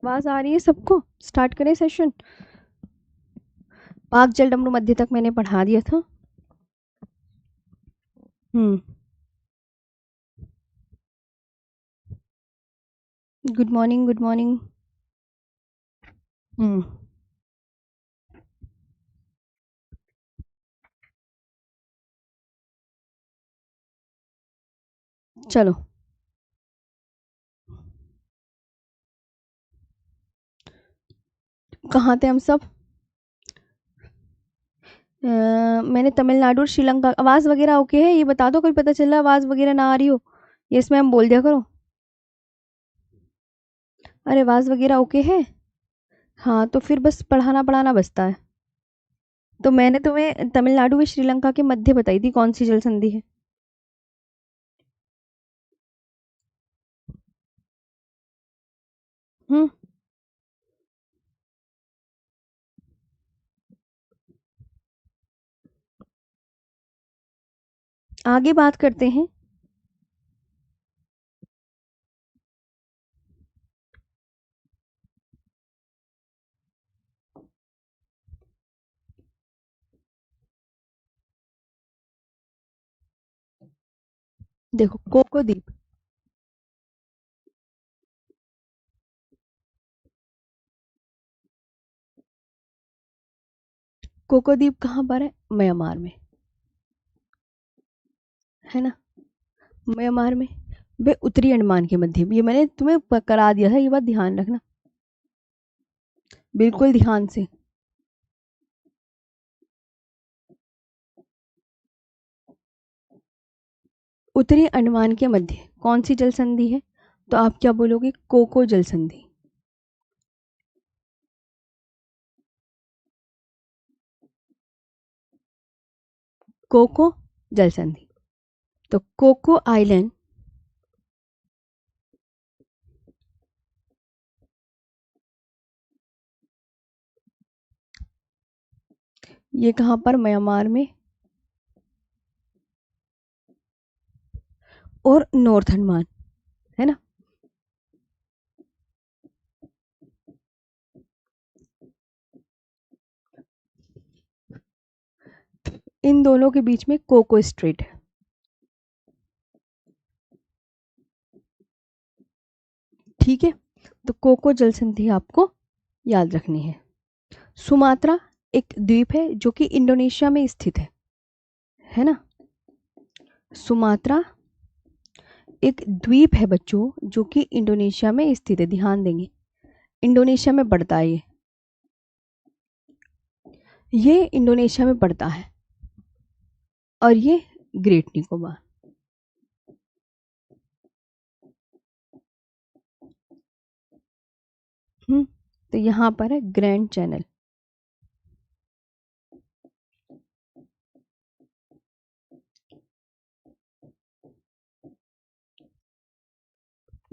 आवाज आ रही है सबको? स्टार्ट करें सेशन। पाक जल डमरू मध्य तक मैंने पढ़ा दिया था। हम्म। Good morning, good morning. हम्म। चलो, कहाँ थे हम सब? मैंने तमिलनाडु और श्रीलंका। आवाज वगैरह ओके है? ये बता दो, कोई पता चल रहा आवाज वगैरह ना आ रही हो। यस मैम बोल दिया करो। अरे आवाज वगैरह ओके है? हाँ तो फिर बस पढ़ाना पढ़ाना बचता है। तो मैंने तुम्हें तमिलनाडु व श्रीलंका के मध्य बताई थी कौन सी जल संधि है। हम्म। आगे बात करते हैं। देखो, कोको द्वीप। कोको द्वीप कहाँ पर है? म्यांमार में, है ना? म्यांमार में। वे उत्तरी अंडमान के मध्य। ये मैंने तुम्हें करा दिया था, ये बात ध्यान रखना, बिल्कुल ध्यान से। उत्तरी अंडमान के मध्य कौन सी जल संधि है? तो आप क्या बोलोगे? कोको जल संधि। कोको जल संधि। तो कोको आइलैंड, ये कहाँ पर? म्यांमार में और नॉर्थ अंडमान, है ना? इन दोनों के बीच में कोको स्ट्रेट है। ठीक है, तो कोको जल संधि आपको याद रखनी है। सुमात्रा एक द्वीप है जो कि इंडोनेशिया में स्थित है ना? सुमात्रा एक द्वीप है बच्चों जो कि इंडोनेशिया में स्थित है, ध्यान देंगे। इंडोनेशिया में पड़ता है ये इंडोनेशिया में पड़ता है। और ये ग्रेट निकोबार। तो यहाँ पर है ग्रैंड चैनल।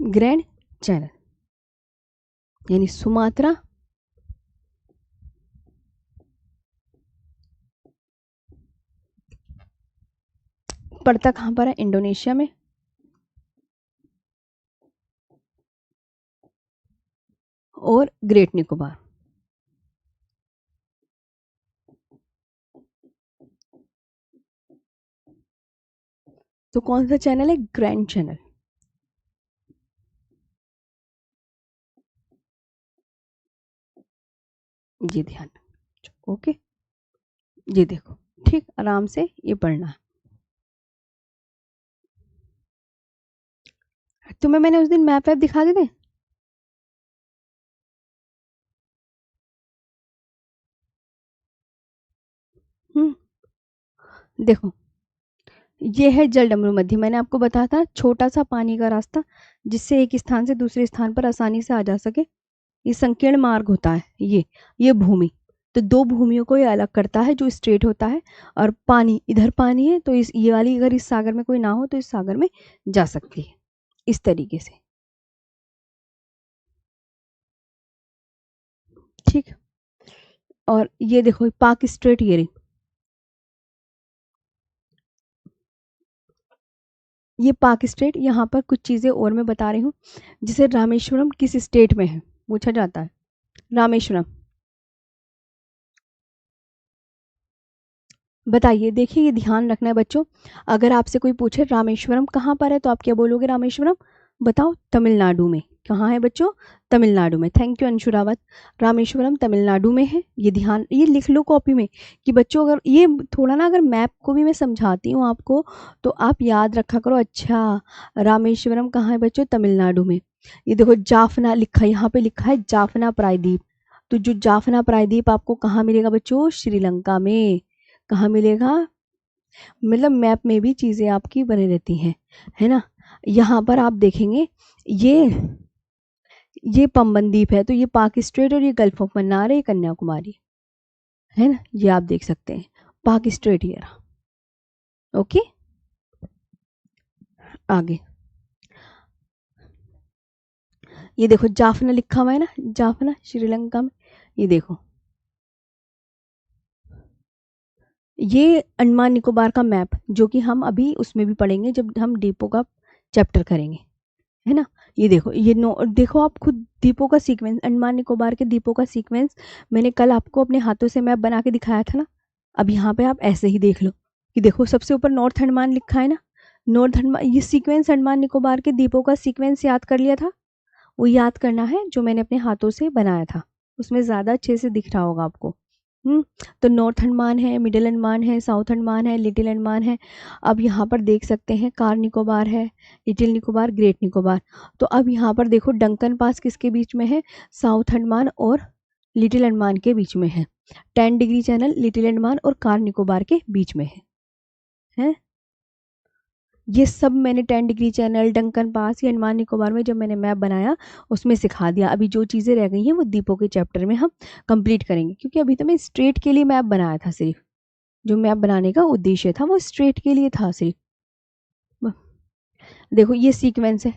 ग्रैंड चैनल यानी सुमात्रा पड़ता कहाँ पर है? इंडोनेशिया में। और ग्रेट निकोबार। तो कौन सा चैनल है? Grand channel. ये ध्यान, ओके। ये देखो, ठीक आराम से ये पढ़ना है। तुम्हें मैंने उस दिन मैप वैप दिखा दी थी? देखो, ये है जल डमरू मध्य। मैंने आपको बताया था छोटा सा पानी का रास्ता जिससे एक स्थान से दूसरे स्थान पर आसानी से आ जा सके। ये संकीर्ण मार्ग होता है। ये भूमि, तो दो भूमियों को ये अलग करता है जो स्ट्रेट होता है। और पानी, इधर पानी है तो इस ये वाली अगर इस सागर में कोई ना हो तो इस सागर में जा सकती है, इस तरीके से। ठीक। और ये देखो पाक स्ट्रेट, ये रही। ये पाक स्टेट। यहाँ पर कुछ चीजें और मैं बता रही हूँ। जैसे रामेश्वरम किस स्टेट में है? पूछा जाता है। रामेश्वरम, बताइए। देखिए, ये ध्यान रखना है बच्चों, अगर आपसे कोई पूछे रामेश्वरम कहाँ पर है तो आप क्या बोलोगे? रामेश्वरम, बताओ, तमिलनाडु में। कहाँ है बच्चों? तमिलनाडु में। Thank you Anshu Rawat. रामेश्वरम तमिलनाडु में है। ये ध्यान, ये लिख लो कॉपी में कि बच्चों, अगर ये थोड़ा ना, अगर मैप को भी मैं समझाती हूँ आपको तो आप याद रखा करो। अच्छा, रामेश्वरम कहाँ है बच्चों? तमिलनाडु में। ये देखो जाफना लिखा है, यहाँ पे लिखा है जाफना प्रायद्वीप। तो जो जाफना प्रायद्वीप आपको कहाँ मिलेगा बच्चों? श्रीलंका में। कहाँ मिलेगा? मतलब मैप में भी चीज़ें आपकी बनी रहती हैं, है ना। यहाँ पर आप देखेंगे, ये ये पम्बन द्वीप है, तो ये पाक स्ट्रेट और ये गल्फ ऑफ मन्नार है, ये कन्याकुमारी है ना। ये आप देख सकते हैं, पाक स्ट्रेट ये रहा। ओके, आगे ये देखो जाफना लिखा हुआ है ना, जाफना श्रीलंका में। ये देखो, ये अंडमान निकोबार का मैप, जो कि हम अभी उसमें भी पढ़ेंगे जब हम द्वीपों का चैप्टर करेंगे, है ना। ये देखो, ये नो देखो आप खुद, द्वीपों का सीक्वेंस, अंडमान निकोबार के द्वीपों का सीक्वेंस मैंने कल आपको अपने हाथों से मैप बना के दिखाया था ना। अब यहाँ पे आप ऐसे ही देख लो कि देखो सबसे ऊपर नॉर्थ अंडमान लिखा है ना। नॉर्थ अंडमान, ये सीक्वेंस अंडमान निकोबार के द्वीपों का सीक्वेंस याद कर लिया था। वो याद करना है जो मैंने अपने हाथों से बनाया था, उसमें ज़्यादा अच्छे से दिख रहा होगा आपको। हम्म तो नॉर्थ अंडमान है, मिडिल अंडमान है, साउथ अंडमान है, लिटिल अंडमान है। अब यहाँ पर देख सकते हैं कार निकोबार है, लिटिल निकोबार, ग्रेट निकोबार। तो अब यहाँ पर देखो डंकन पास किसके बीच में है? साउथ अंडमान और लिटिल अंडमान के बीच में है। 10 डिग्री चैनल लिटिल अंडमान और कार निकोबार के बीच में है। ये सब मैंने 10 डिग्री चैनल, डंकन पास, ये अंडमान निकोबार में जब मैंने मैप बनाया उसमें सिखा दिया। अभी जो चीज़ें रह गई हैं वो द्वीपों के चैप्टर में हम कंप्लीट करेंगे, क्योंकि अभी तो मैं स्ट्रेट के लिए मैप बनाया था सिर्फ। जो मैप बनाने का उद्देश्य था वो स्ट्रेट के लिए था सिर्फ। देखो ये सीक्वेंस है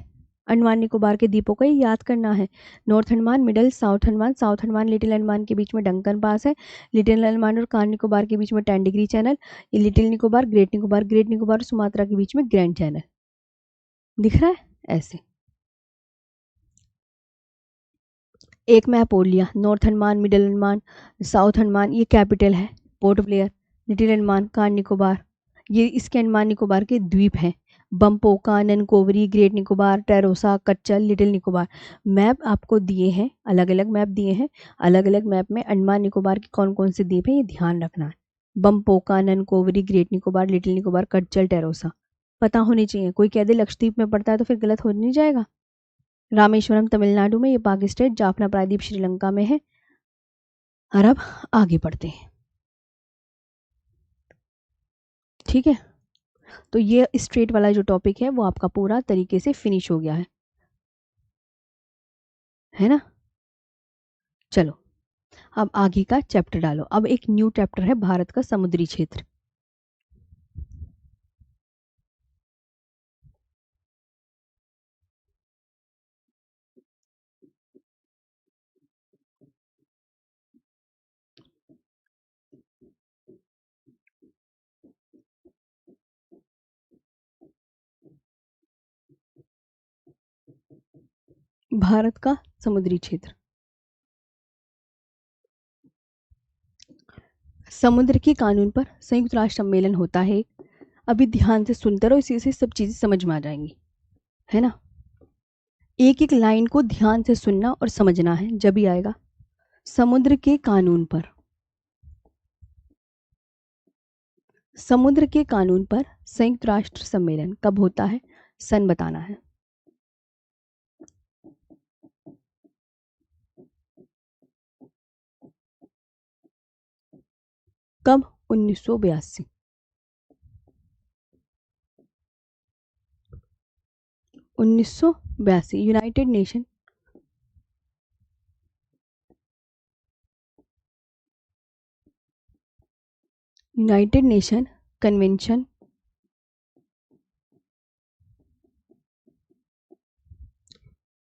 अंडमान निकोबार के द्वीपों का, ये याद करना है। North Andaman, middle, south Andaman, south Andaman little Andaman के बीच में डंकन पास है। लिटिल अंडमान और कार निकोबार के बीच में 10 डिग्री चैनल। ये little Nicobar, great Nicobar, great Nicobar और सुमात्रा के बीच में ग्रैंड चैनल। दिख रहा है ऐसे। एक मैप और लिया, north Andaman, middle Andaman, south Andaman, ये कैपिटल है पोर्ट ब्लेयर। लिटिल अंडमान, कार निकोबार, ये इसके अंडमान निकोबार के द्वीप हैं। Bompoka, Nancowry, great Nicobar, Teressa, Katchal, little Nicobar. Map आपको दिए हैं, अलग अलग मैप दिए हैं। अलग अलग मैप में अंडमान निकोबार के कौन कौन से द्वीप हैं ये ध्यान रखना है। बम्पोका, ननकोवरी, ग्रेट निकोबार, लिटिल निकोबार, कच्चल, टेरोसा पता होनी चाहिए। कोई कह दे लक्षद्वीप में पड़ता है तो फिर गलत हो नहीं जाएगा। रामेश्वरम तमिलनाडु में, ये पाक स्टेट, जाफना प्रायद्वीप श्रीलंका में है। और अब आगे बढ़ते हैं, ठीक है। तो ये स्ट्रेट वाला जो टॉपिक है वो आपका पूरा तरीके से फिनिश हो गया है ना। चलो अब आगे का चैप्टर डालो। अब एक न्यू चैप्टर है भारत का समुद्री क्षेत्र। भारत का समुद्री क्षेत्र, समुद्र के कानून पर संयुक्त राष्ट्र सम्मेलन होता है। अभी ध्यान से सुनते रहो, इसी से सब चीजें समझ में आ जाएंगी, है ना। एक एक लाइन को ध्यान से सुनना और समझना है, जब ही आएगा। समुद्र के कानून पर, समुद्र के कानून पर संयुक्त राष्ट्र सम्मेलन कब होता है? सन बताना है। कब? 1982। 1982 United Nation, United Nation convention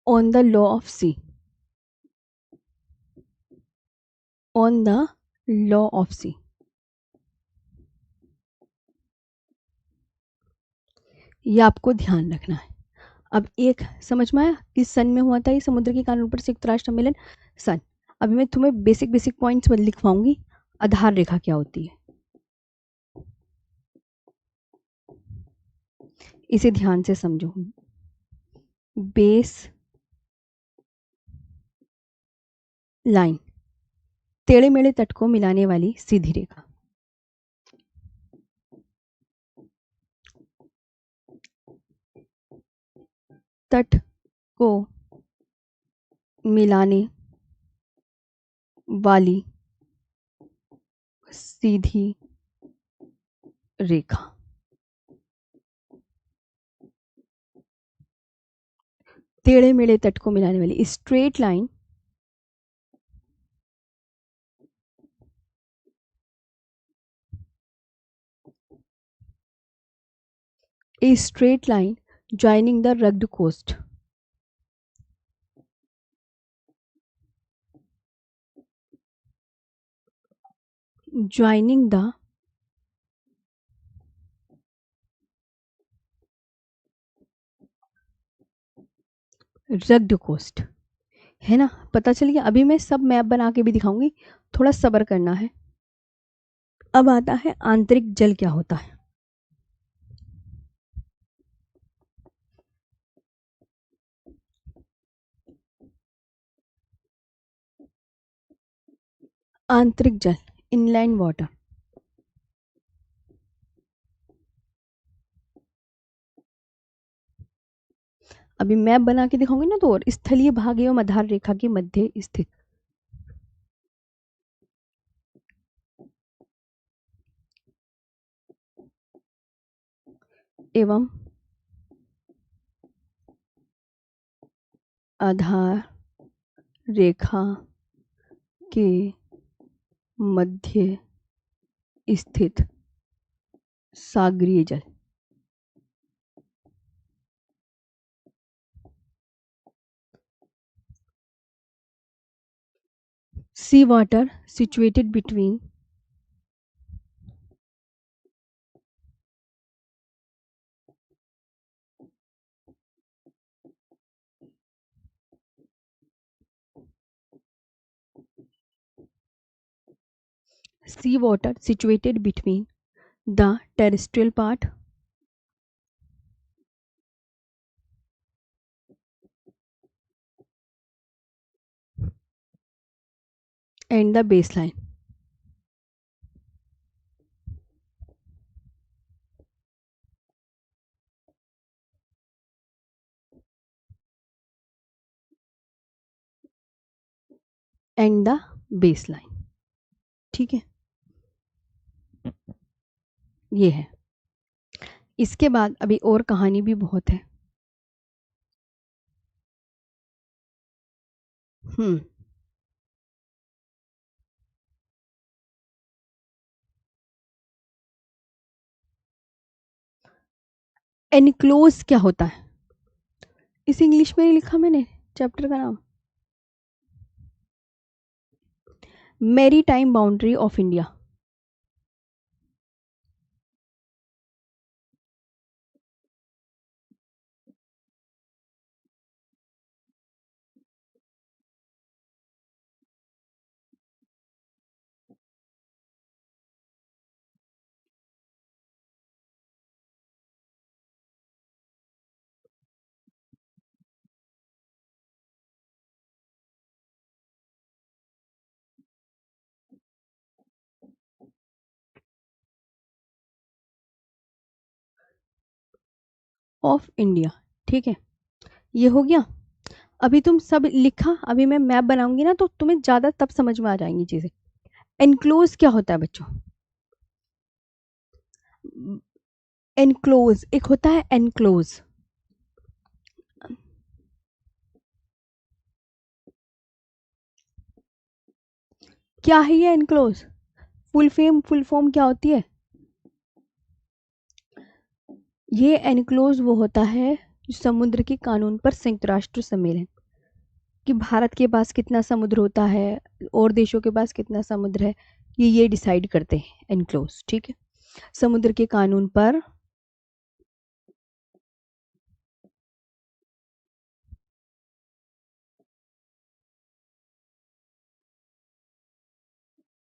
on the law of sea, on the law of sea. ये आपको ध्यान रखना है। अब एक समझ में आया कि सन में हुआ था ये समुद्र के कानून पर संयुक्त राष्ट्र सम्मेलन। सन। अभी मैं तुम्हें बेसिक बेसिक पॉइंट्स लिखवाऊंगी। आधार रेखा क्या होती है इसे ध्यान से समझो। बेस लाइन, टेढ़े मेढ़े तट को मिलाने वाली सीधी रेखा। तट को मिलाने वाली सीधी रेखा। टेढ़े मेढ़े तट को मिलाने वाली straight line a straight line joining the rugged coast. Joining the rugged coast, है ना। पता चल गया। अभी मैं सब मैप बना के भी दिखाऊंगी, थोड़ा सब्र करना है। अब आता है आंतरिक जल क्या होता है। आंतरिक जल, इनलैंड वाटर। अभी मैप बना के दिखाऊंगी ना, तो और स्थलीय भाग एवं आधार रेखा के मध्य स्थित। एवं आधार रेखा के मध्य स्थित सागरीय जल। Sea water situated between sea water situated between the terrestrial part and the baseline. And the baseline. ठीक है, ये है। इसके बाद अभी और कहानी भी बहुत है। एनक्लोज क्या होता है, इस इंग्लिश में लिखा मैंने चैप्टर का नाम, maritime boundary of India. Of India, ठीक है, ये हो गया। अभी तुम सब लिखा, अभी मैं मैप बनाऊंगी ना, तो तुम्हें ज्यादा तब समझ में आ जाएंगी चीजें। एनक्लोज क्या होता है बच्चों, एनक्लोज एक होता है एनक्लोज। क्या है ये एनक्लोज, फुल फॉर्म क्या होती है। ये एनक्लोज वो होता है जो समुद्र के कानून पर संयुक्त राष्ट्र सम्मेलन, कि भारत के पास कितना समुद्र होता है और देशों के पास कितना समुद्र है, ये डिसाइड करते हैं एनक्लोज। ठीक है, समुद्र के कानून पर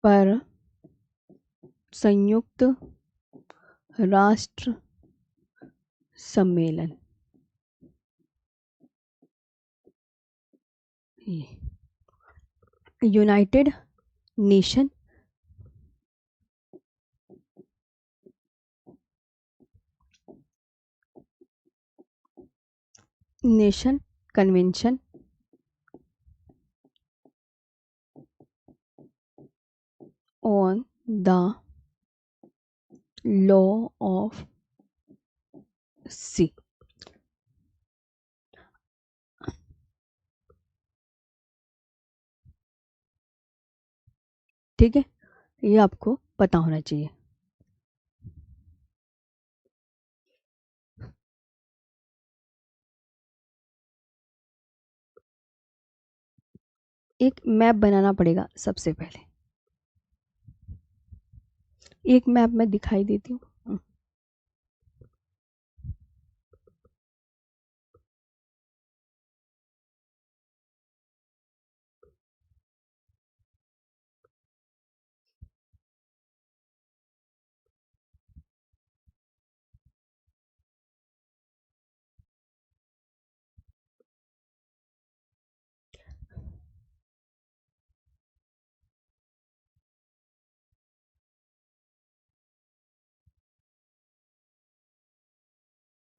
पर संयुक्त राष्ट्र सम्मेलन, United Nation nation convention on the law of sea. ठीक है, ये आपको पता होना चाहिए। एक मैप बनाना पड़ेगा सबसे पहले। एक मैप मैं दिखाई देती हूँ।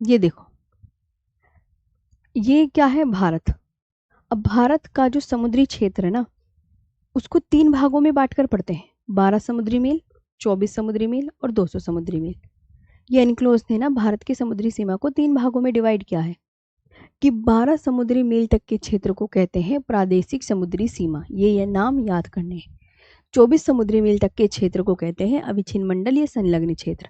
ये देखो, ये क्या है? भारत। अब भारत का जो समुद्री क्षेत्र है ना, उसको 3 भागों में बांटकर पढ़ते हैं। 12 समुद्री मील, 24 समुद्री मील और 200 समुद्री मील। ये एनक्लोज ने ना भारत की समुद्री सीमा को 3 भागों में डिवाइड किया है कि 12 समुद्री मील तक के क्षेत्र को कहते हैं प्रादेशिक समुद्री सीमा, ये नाम याद करने हैं। 24 समुद्री मील तक के क्षेत्र को कहते हैं अविच्छिन्न मंडल या संलग्न क्षेत्र,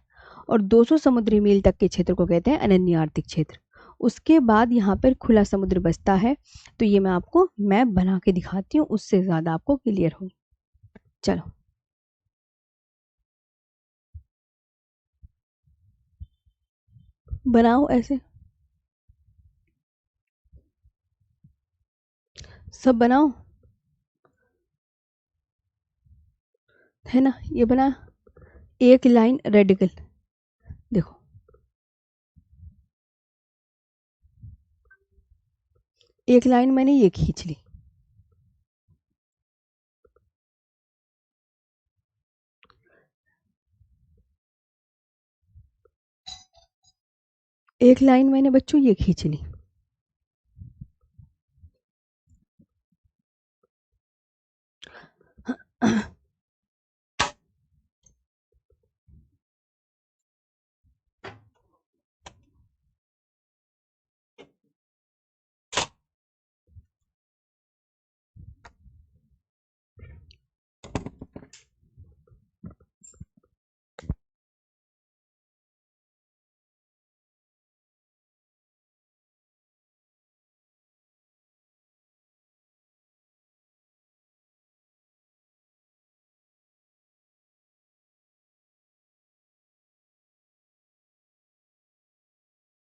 और 200 समुद्री मील तक के क्षेत्र को कहते हैं अनन्य आर्थिक क्षेत्र। उसके बाद यहाँ पर खुला समुद्र बचता है। तो ये मैं आपको मैप बना के दिखाती हूँ, उससे ज़्यादा आपको क्लियर हो। चलो, बनाओ ऐसे, सब बनाओ, है ना? ये बना, एक लाइन रेडिकल, देखो एक लाइन मैंने ये खींच ली, एक लाइन मैंने बच्चों ये खींच ली।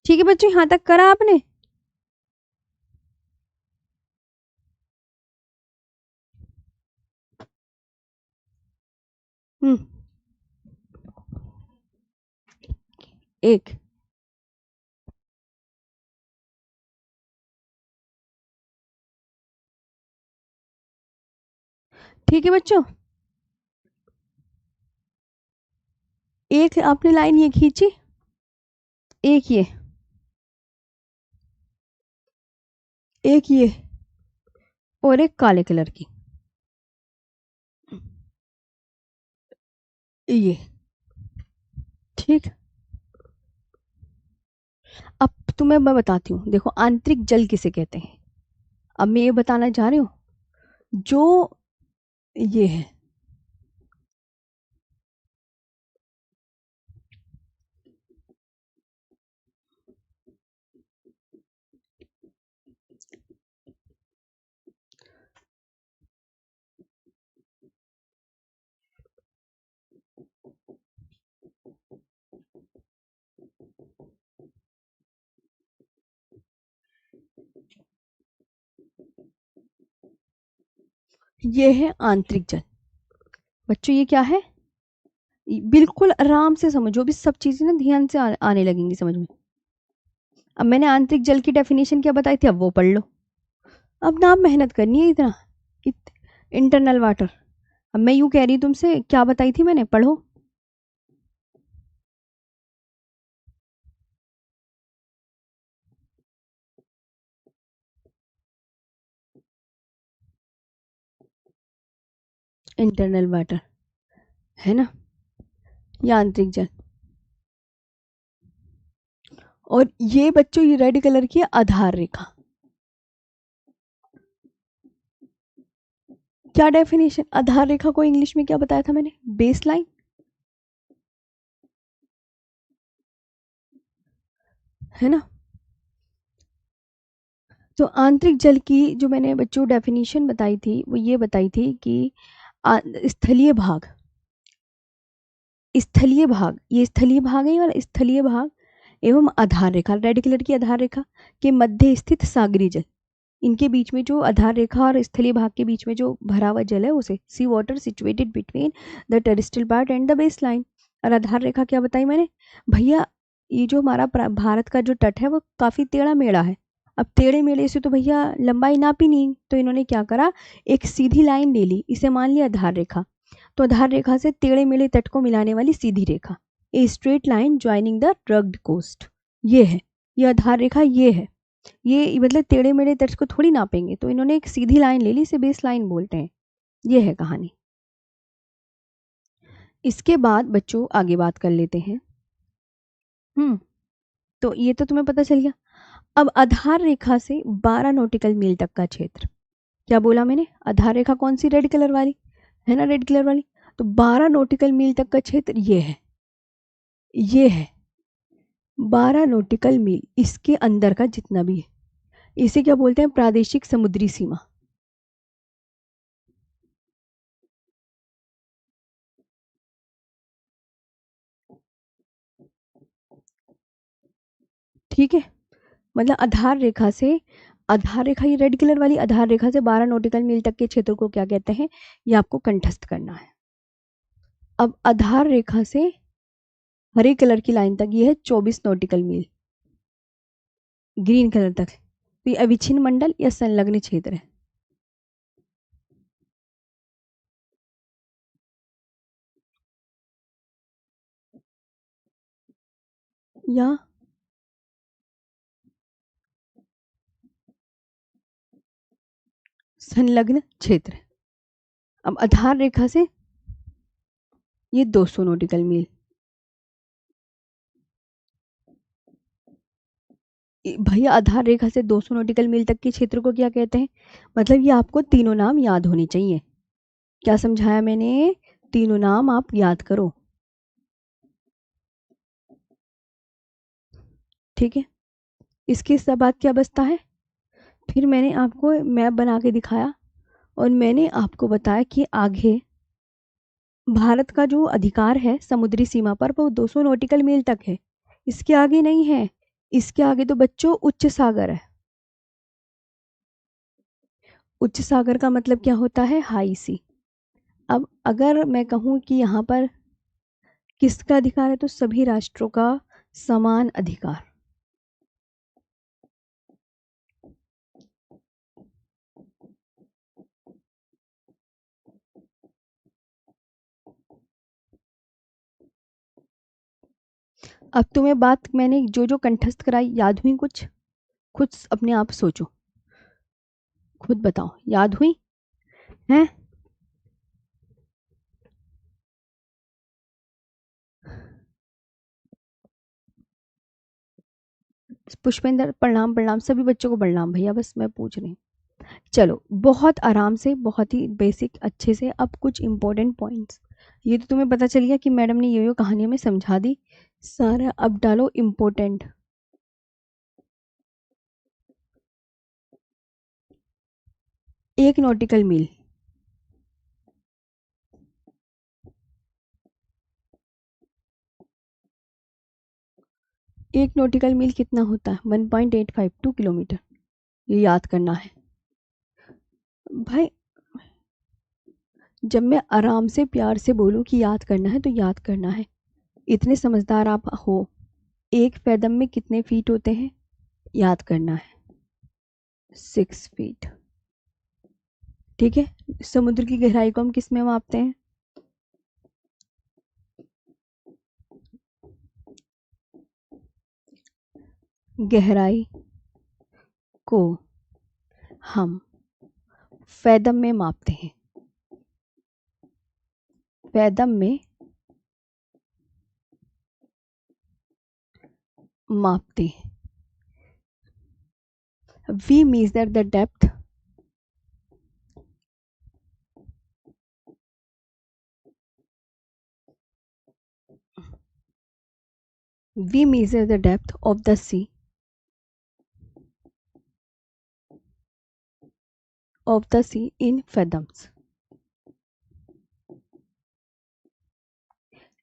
ठीक है बच्चों, यहाँ तक करा आपने? एक, ठीक है बच्चों, एक आपने लाइन ये खींची, एक ये और एक काले कलर की, ये, ठीक। अब तुम्हें मैं बताती हूँ, देखो आंतरिक जल किसे कहते हैं। अब मैं ये बताना चाह रही हूँ, जो ये है, ये है आंतरिक जल, बच्चों ये क्या है? बिल्कुल आराम से समझो, अभी सब चीजें ना ध्यान से आने लगेंगी समझ में। अब मैंने आंतरिक जल की डेफिनेशन क्या बताई थी, अब वो पढ़ लो। अब ना आप मेहनत करनी है इतना। Internal water. अब मैं यूं कह रही हूं तुमसे, क्या बताई थी मैंने, पढ़ो। इंटरनल वाटर है ना, या आंतरिक जल। और ये बच्चों ये रेड कलर की है आधार रेखा। क्या डेफिनेशन, आधार रेखा को इंग्लिश में क्या बताया था मैंने, बेस लाइन, है ना। तो आंतरिक जल की जो मैंने बच्चों डेफिनेशन बताई थी वो ये बताई थी कि स्थलीय भाग, स्थलीय भाग, ये स्थलीय भाग है, और स्थलीय भाग एवं आधार रेखा, रेड कलर की आधार रेखा के मध्य स्थित सागरी जल, इनके बीच में जो आधार रेखा और स्थलीय भाग के बीच में जो भरा हुआ जल है उसे sea water situated between the terrestrial part and the base line. और आधार रेखा क्या बताई मैंने भैया, ये जो हमारा भारत का जो तट है वो काफी टेढ़ा मेढ़ा है। अब टेढ़े मेढ़े से तो भैया लंबाई नापी नहीं, तो इन्होंने क्या करा, एक सीधी लाइन ले ली, इसे मान लिया आधार रेखा। तो आधार रेखा से टेढ़े मेढ़े तट को मिलाने वाली सीधी रेखा, a straight line joining the rugged coast, ये है, ये आधार रेखा ये है। ये मतलब टेढ़े मेढ़े तट को थोड़ी नापेंगे, तो इन्होंने एक सीधी लाइन ले ली, इसे बेस लाइन बोलते हैं। ये है कहानी। इसके बाद बच्चों आगे बात कर लेते हैं। तो ये तो तुम्हें पता चल गया। अब आधार रेखा से 12 नॉटिकल मील तक का क्षेत्र, क्या बोला मैंने, आधार रेखा कौन सी, रेड कलर वाली है ना, रेड कलर वाली। तो 12 नॉटिकल मील तक का क्षेत्र ये है, ये है 12 नॉटिकल मील, इसके अंदर का जितना भी है इसे क्या बोलते हैं, प्रादेशिक समुद्री सीमा। ठीक है, मतलब आधार रेखा से, आधार रेखा ये रेड कलर वाली आधार रेखा से 12 नॉटिकल मील तक के क्षेत्र को क्या कहते हैं, ये आपको कंठस्थ करना है। अब आधार रेखा से हरे कलर की लाइन तक ये है 24 नॉटिकल मील, ग्रीन कलर तक, तो ये अविच्छिन्न मंडल या संलग्न क्षेत्र है। या संलग्न क्षेत्र। अब आधार रेखा से ये 200 नॉटिकल मील, भैया आधार रेखा से 200 नॉटिकल मील तक के क्षेत्र को क्या कहते हैं, मतलब ये आपको तीनों नाम याद होने चाहिए। क्या समझाया मैंने, तीनों नाम आप याद करो, ठीक है। इसके सब बाद क्या बचता है, फिर मैंने आपको मैप बना के दिखाया और मैंने आपको बताया कि आगे भारत का जो अधिकार है समुद्री सीमा पर वो 200 नॉटिकल मील तक है, इसके आगे नहीं है। इसके आगे तो बच्चों उच्च सागर है। उच्च सागर का मतलब क्या होता है, हाई सी। अब अगर मैं कहूँ कि यहाँ पर किसका अधिकार है, तो सभी राष्ट्रों का समान अधिकार। अब तुम्हें बात मैंने जो जो कंठस्थ कराई याद हुई कुछ, खुद अपने आप सोचो, खुद बताओ याद हुई हैं। पुष्पेंद्र प्रणाम, प्रणाम सभी बच्चों को प्रणाम भैया, बस मैं पूछ रही हूँ। चलो बहुत आराम से, बहुत ही बेसिक अच्छे से, अब कुछ इंपॉर्टेंट पॉइंट्स। ये तो तुम्हें पता चल गया कि मैडम ने ये कहानियों में समझा दी सारा। अब डालो इम्पोर्टेंट। एक नॉटिकल मील, एक नॉटिकल मील कितना होता है, 1.852 किलोमीटर, ये याद करना है भाई। जब मैं आराम से प्यार से बोलूं कि याद करना है तो याद करना है। इतने समझदार आप हो। एक कदम में कितने फीट होते हैं? याद करना है। 6 फीट। ठीक है। समुद्र की गहराई को हम किस में मापते हैं? गहराई को हम फैदम में मापते हैं। फैदम में मापते हैं। We measure the depth we measure the depth of the sea in fathoms.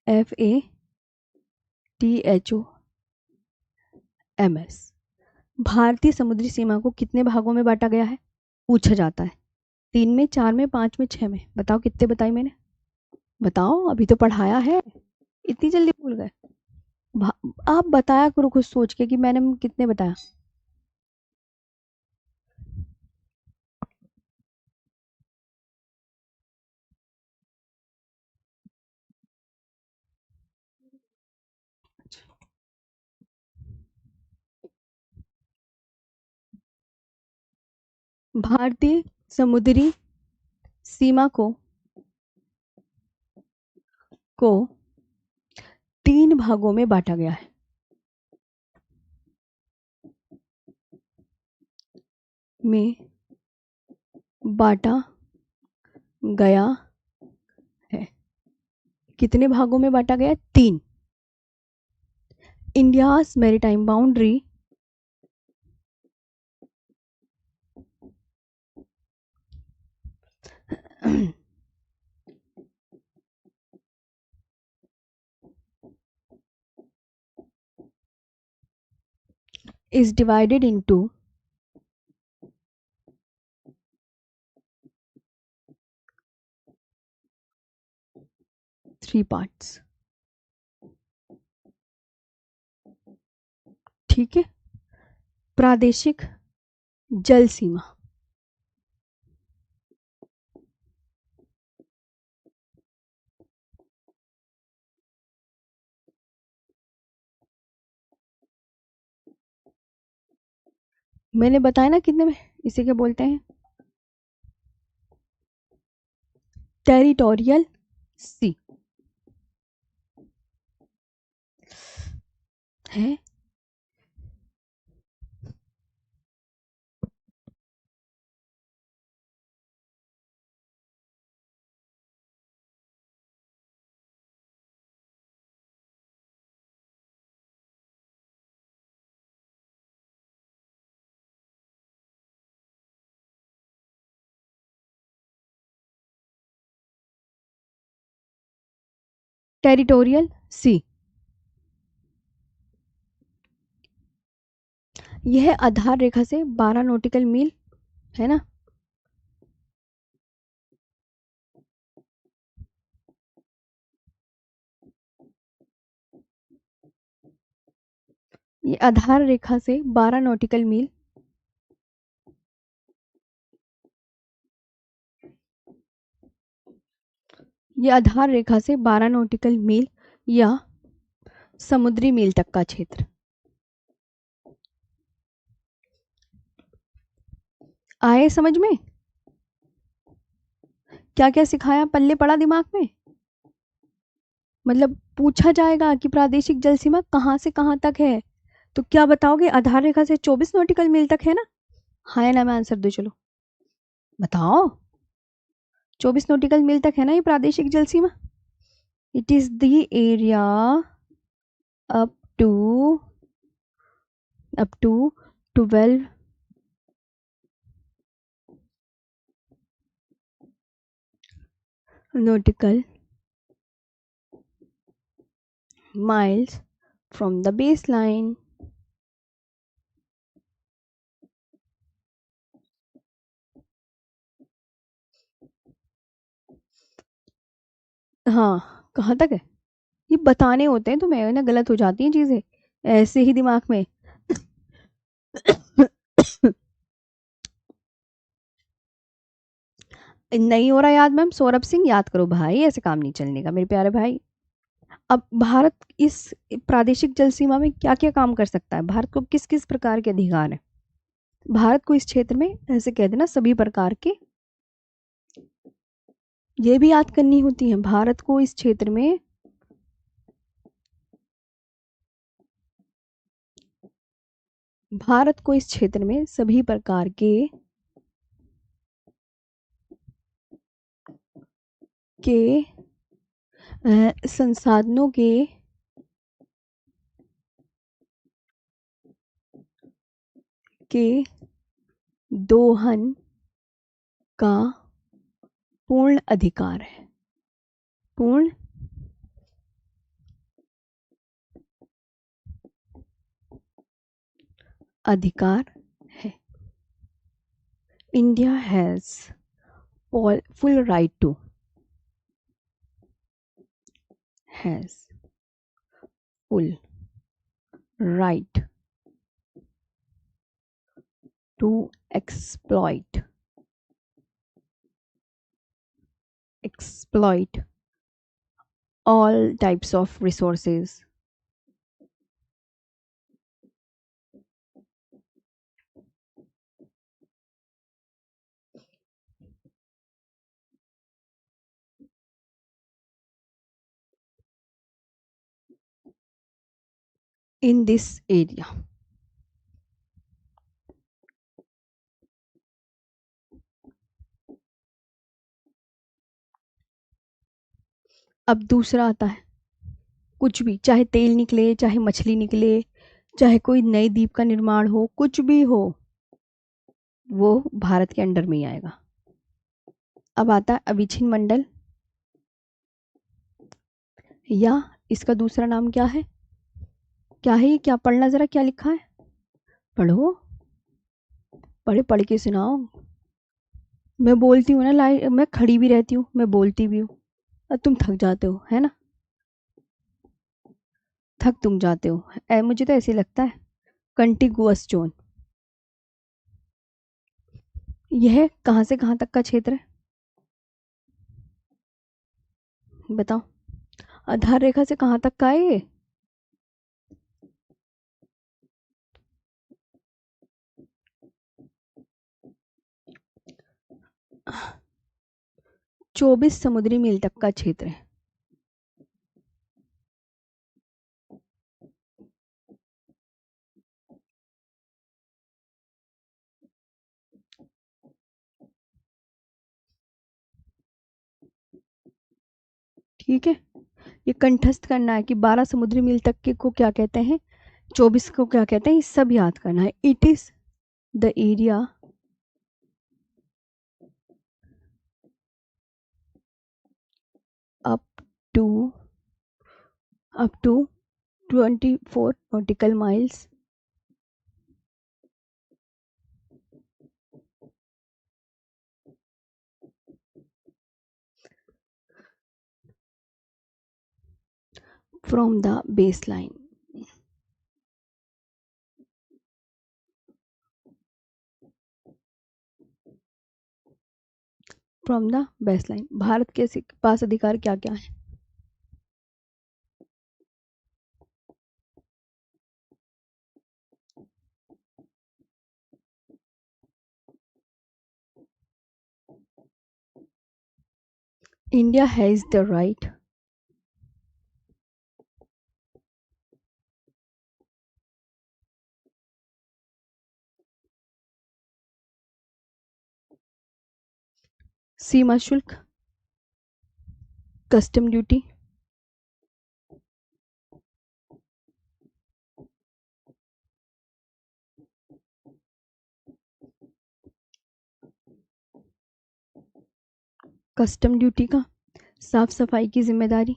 FATHOMS। भारतीय समुद्री सीमा को कितने भागों में बांटा गया है? पूछा जाता है। 3 में, 4 में, 5 में, 6 में। बताओ कितने बताई मैंने? बताओ, अभी तो पढ़ाया है। इतनी जल्दी भूल गए? आप बताया करो खुद सोच के कि मैंने कितने बताया। भारतीय समुद्री सीमा को 3 भागों में बांटा गया है। में बांटा गया है। कितने भागों में बांटा गया? 3। India's maritime boundary is divided into 3 parts। ठीक है। प्रादेशिक जल सीमा। मैंने बताया ना कितने में। इसे क्या बोलते हैं? टेरिटोरियल सी है। टेरिटोरियल सी। यह आधार रेखा से 12 नॉटिकल मील है ना। ये आधार रेखा से 12 नॉटिकल मील ये आधार रेखा से 12 नॉटिकल मील या समुद्री मील तक का क्षेत्र। आए समझ में? क्या क्या सिखाया? पल्ले पड़ा दिमाग में? मतलब पूछा जाएगा कि प्रादेशिक जल सीमा कहाँ से कहाँ तक है, तो क्या बताओगे? आधार रेखा से 24 नॉटिकल मील तक है ना। हाँ या ना में आंसर दो, चलो बताओ। 24 नॉटिकल मील तक है ना ये प्रादेशिक जल सीमा। It is the area up to 12 nautical miles from the baseline। हाँ, कहाँ तक है? ये बताने होते हैं तुम्हें ना, गलत हो जाती हैं चीजें ऐसे ही दिमाग में। नहीं हो रहा याद मैम? सौरभ सिंह याद करो भाई, ऐसे काम नहीं चलने का मेरे प्यारे भाई। अब भारत इस प्रादेशिक जल सीमा में क्या क्या काम कर सकता है? भारत को किस किस प्रकार के अधिकार है? भारत को इस क्षेत्र में ऐसे कह देना सभी प्रकार के, ये भी याद करनी होती है। भारत को इस क्षेत्र में, भारत को इस क्षेत्र में सभी प्रकार के संसाधनों के दोहन का पूर्ण अधिकार है। पूर्ण अधिकार है। India has full right to, has full right to exploit all types of resources in this area। अब दूसरा आता है, कुछ भी, चाहे तेल निकले, चाहे मछली निकले, चाहे कोई नई द्वीप का निर्माण हो, कुछ भी हो, वो भारत के अंडर में ही आएगा। अब आता है अविच्छिन्न मंडल, या इसका दूसरा नाम क्या है? क्या है ये? क्या पढ़ना जरा, क्या लिखा है? पढ़ो, पढ़े, पढ़ के सुनाओ। मैं बोलती हूँ ना, लाइन मैं खड़ी भी रहती हूँ, मैं बोलती भी हूँ, और तुम थक जाते हो, है ना? थक तुम जाते हो, मुझे तो ऐसे लगता है। कंटिगुअस जोन, यह कहाँ से कहाँ तक का क्षेत्र है? बताओ, आधार रेखा से कहाँ तक का है ये? चौबीस समुद्री मील तक का क्षेत्र है। ठीक है, ये कंठस्थ करना है कि 12 समुद्री मील तक के को क्या कहते हैं, 24 को क्या कहते हैं, ये सब याद करना है। It is the area up to up to 24 nautical miles from the base line. From the base line, Bharat के पास अधिकार क्या क्या है? इंडिया हैज द राइट सीमा शुल्क, कस्टम ड्यूटी, कस्टम ड्यूटी का साफ सफाई की जिम्मेदारी,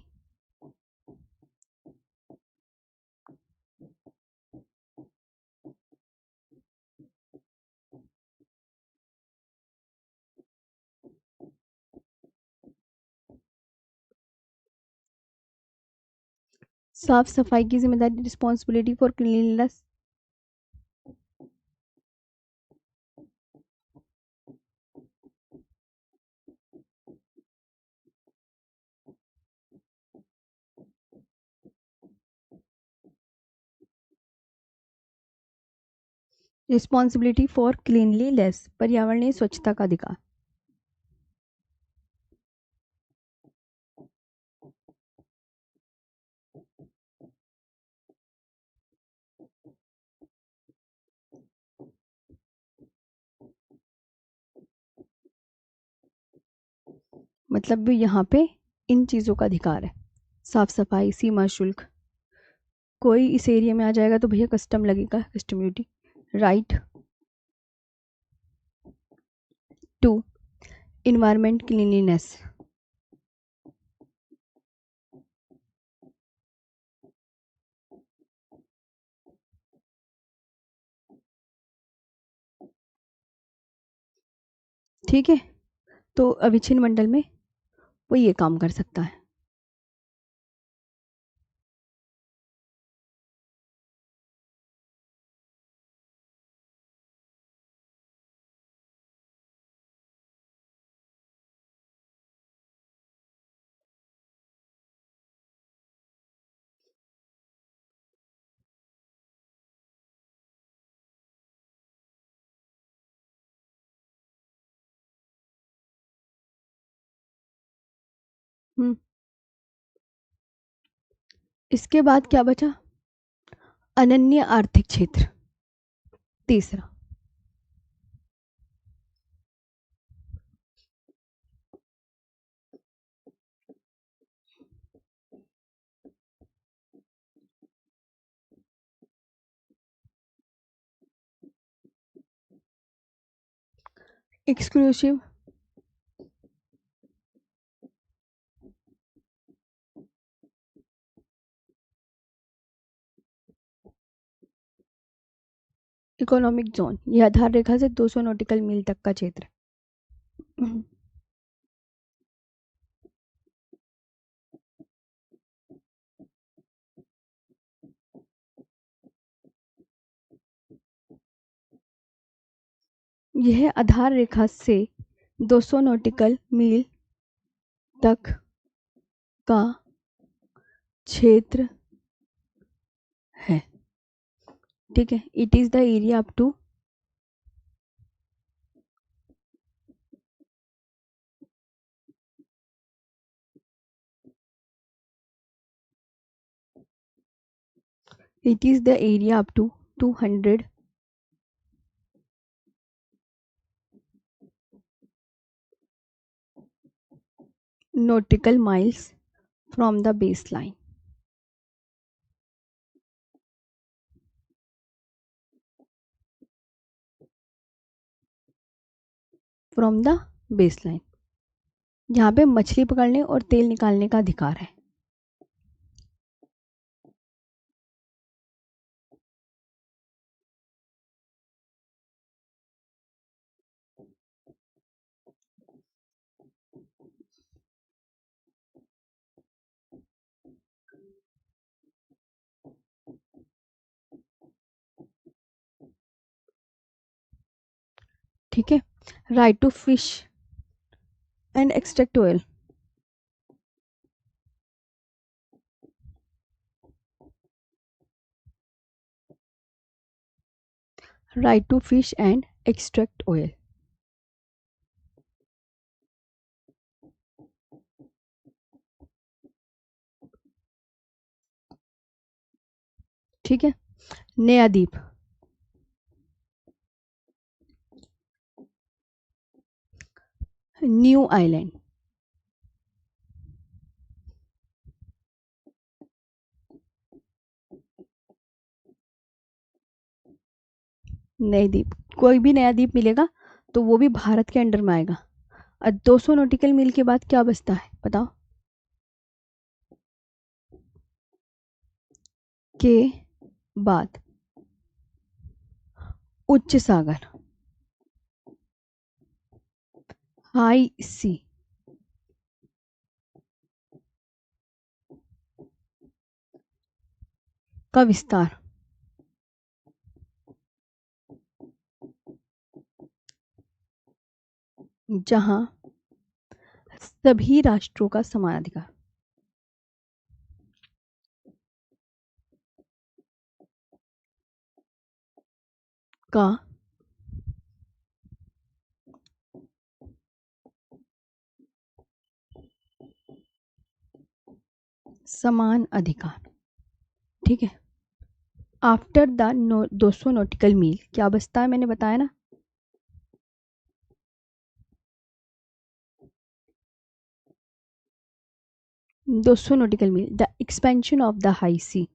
साफ सफाई की जिम्मेदारी, responsibility for cleanliness. Responsibility for cleanliness, पर्यावरणीय स्वच्छता का अधिकार। मतलब यहाँ पे इन चीज़ों का अधिकार है, साफ सफाई, सीमा शुल्क। कोई इस एरिया में आ जाएगा तो भैया कस्टम लगेगा, custom duty. Right to environment cleanliness. ठीक है, तो अविच्छिन्न मंडल में वो ये काम कर सकता है। इसके बाद क्या बचा? अनन्य आर्थिक क्षेत्र, तीसरा। एक्सक्लूसिव इकोनॉमिक जोन, यह आधार रेखा से 200 नॉटिकल मील तक का क्षेत्र। यह आधार रेखा से 200 नॉटिकल मील तक का क्षेत्र है। ठीक है, it is the area up to it is the area up to 200 nautical miles from the baseline. From the baseline, यहाँ पे मछली पकड़ने और तेल निकालने का अधिकार है। ठीक है, right to fish and extract oil. Right to fish and extract oil. ठीक है, नया द्वीप, न्यू आइलैंड। नए द्वीप, कोई भी नया द्वीप मिलेगा तो वो भी भारत के अंडर में आएगा। और 200 नॉटिकल मील के बाद क्या बचता है बताओ? के बाद उच्च सागर, हाई सी। का विस्तार जहां सभी राष्ट्रों का समान अधिकार का समान अधिकार। ठीक है। आफ्टर द 200 नॉटिकल मील क्या बचता है, मैंने बताया ना, 200 नॉटिकल मील, the expansion of the high sea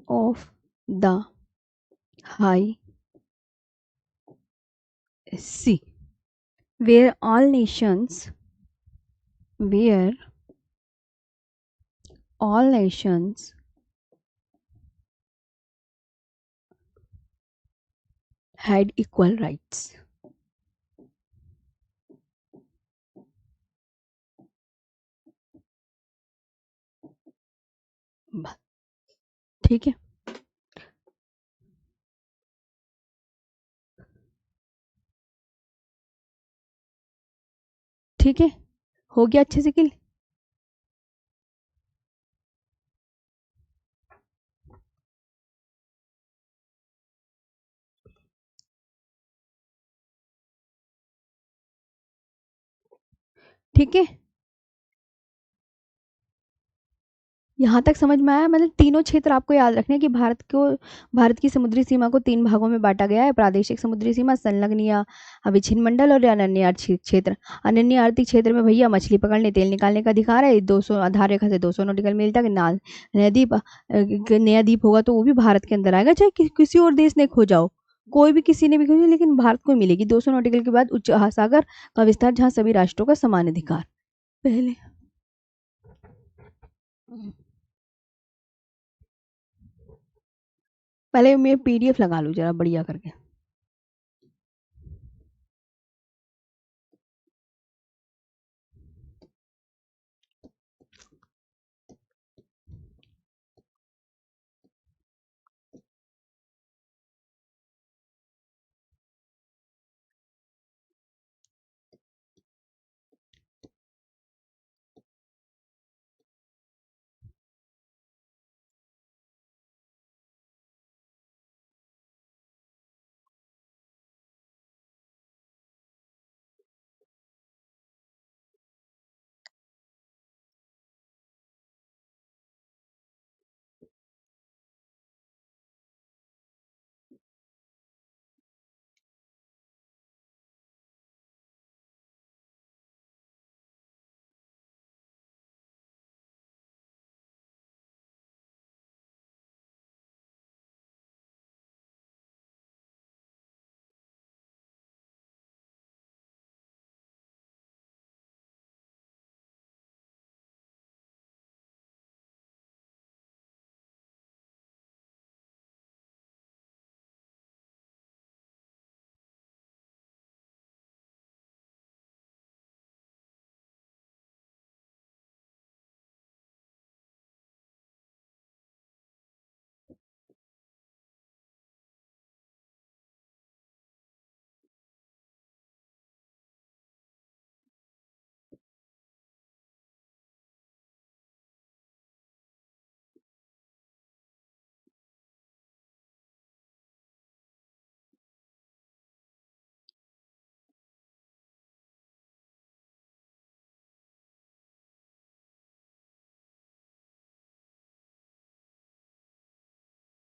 of the high sea where all nations had equal rights। ठीक है। ठीक है, हो गया अच्छे से क्लियर। ठीक है, यहाँ तक समझ में आया। मतलब तीनों क्षेत्र आपको याद रखने कि भारत की समुद्री सीमा को 3 भागों में बांटा गया है: प्रादेशिक समुद्री सीमा, संलग्न या अविच्छिन्न मंडल और अनन्य आर्थिक क्षेत्र। अनन्य आर्थिक क्षेत्र में भैया मछली पकड़ने, तेल निकालने का अधिकार है। 200 आधार रेखा से 200 नॉटिकल मील तक नया द्वीप होगा तो वो भी भारत के अंदर आएगा, चाहे किसी और देश ने खो जाओ, कोई भी किसी ने भी खोजी, लेकिन भारत को मिलेगी 200 नॉटिकल के बाद उच्च महासागर का विस्तार जहाँ सभी राष्ट्रों का समान अधिकार। पहले मैं PDF लगा लूँ जरा बढ़िया करके।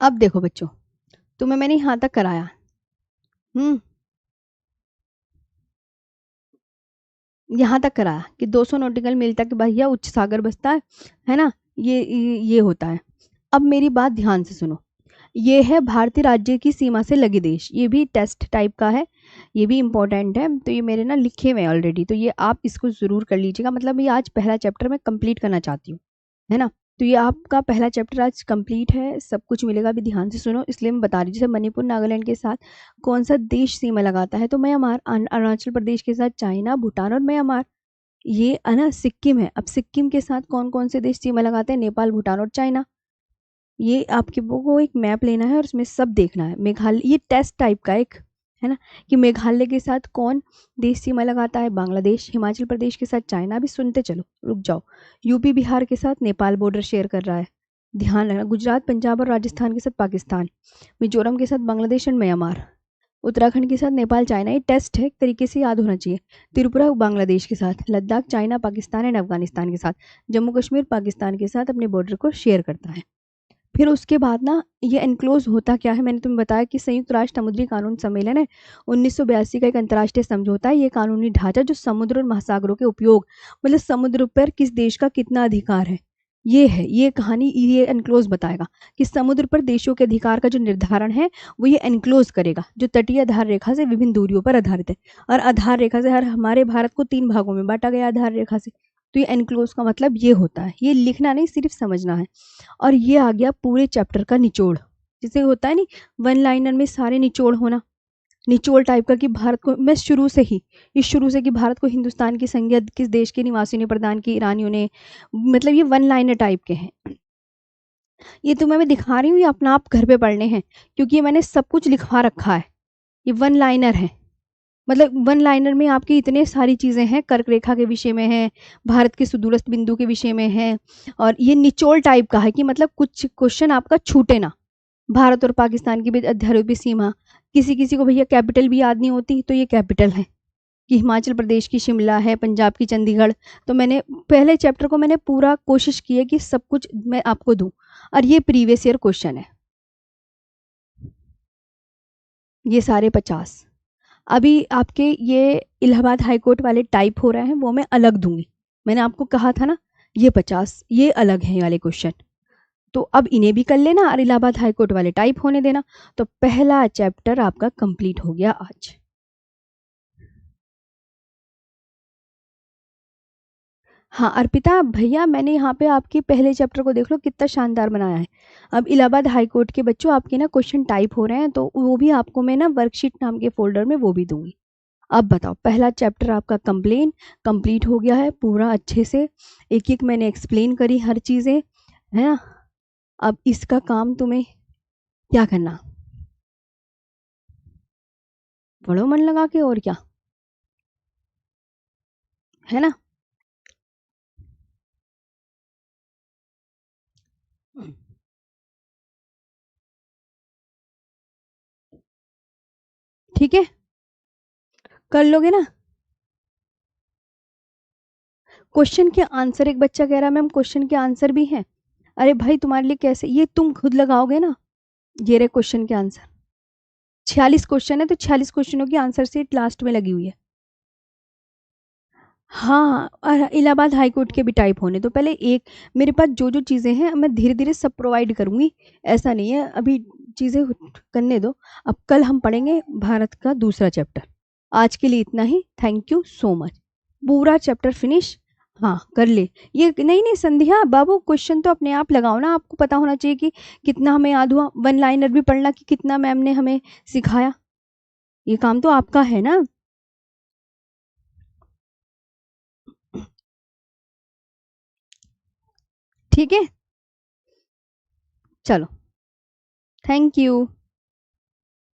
अब देखो बच्चों, तुम्हें मैंने यहाँ तक कराया। यहाँ तक कराया कि 200 नॉटिकल मील तक भैया उच्च सागर बसता है ना, ये होता है। अब मेरी बात ध्यान से सुनो, ये है भारतीय राज्य की सीमा से लगे देश, ये भी टेस्ट टाइप का है, ये भी इम्पोर्टेंट है। तो ये मेरे ना लिखे हुए ऑलरेडी, तो ये आप इसको ज़रूर कर लीजिएगा। मतलब ये आज पहला चैप्टर मैं कंप्लीट करना चाहती हूँ, है ना। तो ये आपका पहला चैप्टर आज कंप्लीट है, सब कुछ मिलेगा। भी ध्यान से सुनो, इसलिए मैं बता रही हूँ। जैसे मणिपुर नागालैंड के साथ कौन सा देश सीमा लगाता है, तो म्यांमार। अरुणाचल प्रदेश के साथ चाइना, भूटान और म्यांमार। ये है ना सिक्किम है। अब सिक्किम के साथ कौन कौन से देश सीमा लगाते हैं? नेपाल, भूटान और चाइना। ये आपके वो एक मैप लेना है और उसमें सब देखना है। मेघालय, ये टेस्ट टाइप का एक है ना, कि मेघालय के साथ कौन देश सीमा लगाता है? बांग्लादेश। हिमाचल प्रदेश के साथ चाइना। भी सुनते चलो, रुक जाओ। यूपी बिहार के साथ नेपाल बॉर्डर शेयर कर रहा है, ध्यान रखना। गुजरात, पंजाब और राजस्थान के साथ पाकिस्तान। मिजोरम के साथ बांग्लादेश एंड म्यांमार। उत्तराखंड के साथ नेपाल, चाइना। ये टेस्ट है, एक तरीके से याद होना चाहिए। त्रिपुरा बांग्लादेश के साथ। लद्दाख चाइना, पाकिस्तान एंड अफगानिस्तान के साथ। जम्मू कश्मीर पाकिस्तान के साथ अपने बॉर्डर को शेयर करता है। फिर उसके बाद ना ये एनक्लोज होता क्या है? मैंने तुम्हें बताया कि संयुक्त राष्ट्र समुद्री कानून सम्मेलन है 1982 का एक अंतर्राष्ट्रीय समझौता है। ये कानूनी ढांचा जो समुद्र और महासागरों के उपयोग, मतलब समुद्र पर किस देश का कितना अधिकार है, ये है। ये कहानी ये एनक्लोज बताएगा कि समुद्र पर देशों के अधिकार का जो निर्धारण है वो ये एनक्लोज करेगा, जो तटीय आधार रेखा से विभिन्न दूरियों पर आधारित है। और आधार रेखा से, हर हमारे भारत को 3 भागों में बांटा गया आधार रेखा से। तो ये एनक्लोज का मतलब ये होता है। ये लिखना नहीं, सिर्फ समझना है। और ये आ गया पूरे चैप्टर का निचोड़, जिसे होता है नहीं वन लाइनर में सारे निचोड़ होना, निचोड़ टाइप का। कि भारत को, मैं शुरू से ही, इस शुरू से कि भारत को हिंदुस्तान की संज्ञा किस देश के निवासियों ने प्रदान की? ईरानियों ने। मतलब ये वन लाइनर टाइप के हैं। ये तो मैं दिखा रही हूँ, ये अपना आप घर पे पढ़ने हैं, क्योंकि ये मैंने सब कुछ लिखवा रखा है। ये वन लाइनर है, मतलब वन लाइनर में आपकी इतने सारी चीज़ें हैं। कर्क रेखा के विषय में है, भारत के सुदूरस्थ बिंदु के विषय में है। और ये निचोड़ टाइप का है कि मतलब कुछ क्वेश्चन आपका छूटे ना। भारत और पाकिस्तान के बीच अध्यारोपी सीमा। किसी किसी को भैया कैपिटल भी याद नहीं होती, तो ये कैपिटल है कि हिमाचल प्रदेश की शिमला है, पंजाब की चंडीगढ़। तो मैंने पहले चैप्टर को मैंने पूरा कोशिश की है कि सब कुछ मैं आपको दूं। और ये प्रीवियस ईयर क्वेश्चन है, ये सारे 50। अभी आपके ये इलाहाबाद हाईकोर्ट वाले टाइप हो रहे हैं, वो मैं अलग दूंगी। मैंने आपको कहा था ना, ये 50 ये अलग है, ये वाले क्वेश्चन। तो अब इन्हें भी कर लेना और इलाहाबाद हाईकोर्ट वाले टाइप होने देना। तो पहला चैप्टर आपका कंप्लीट हो गया आज। हाँ अर्पिता भैया, मैंने यहाँ पे आपके पहले चैप्टर को देख लो, कितना शानदार बनाया है। अब इलाहाबाद हाईकोर्ट के बच्चों आपके ना क्वेश्चन टाइप हो रहे हैं, तो वो भी आपको मैं ना वर्कशीट नाम के फोल्डर में वो भी दूंगी। अब बताओ, पहला चैप्टर आपका कंप्लेन कंप्लीट हो गया है पूरा अच्छे से। एक एक मैंने एक्सप्लेन करी हर चीज़ें, है ना। अब इसका काम तुम्हें क्या करना, पढ़ो मन लगा के, और क्या, है ना। ठीक है, कर लोगे ना। क्वेश्चन के आंसर, एक बच्चा कह रहा है मैम क्वेश्चन के आंसर भी हैं। अरे भाई तुम्हारे लिए कैसे, ये तुम खुद लगाओगे ना। ये रहे क्वेश्चन के आंसर। 46 क्वेश्चन है, तो 46 क्वेश्चनों की आंसर सीट लास्ट में लगी हुई है। हाँ, और इलाहाबाद हाई कोर्ट के भी टाइप होने तो पहले एक, मेरे पास जो जो चीज़ें हैं मैं धीरे धीरे सब प्रोवाइड करूँगी। ऐसा नहीं है, अभी चीज़ें करने दो। अब कल हम पढ़ेंगे भारत का दूसरा चैप्टर। आज के लिए इतना ही, थैंक यू सो मच। पूरा चैप्टर फिनिश। हाँ कर ले। ये नहीं नहीं संध्या बाबू, क्वेश्चन तो अपने आप लगाओ ना, आपको पता होना चाहिए कि कितना हमें याद हुआ। वन लाइनर भी पढ़ना कि कितना मैम ने हमें सिखाया, ये काम तो आपका है ना। ठीक है, चलो, थैंक यू।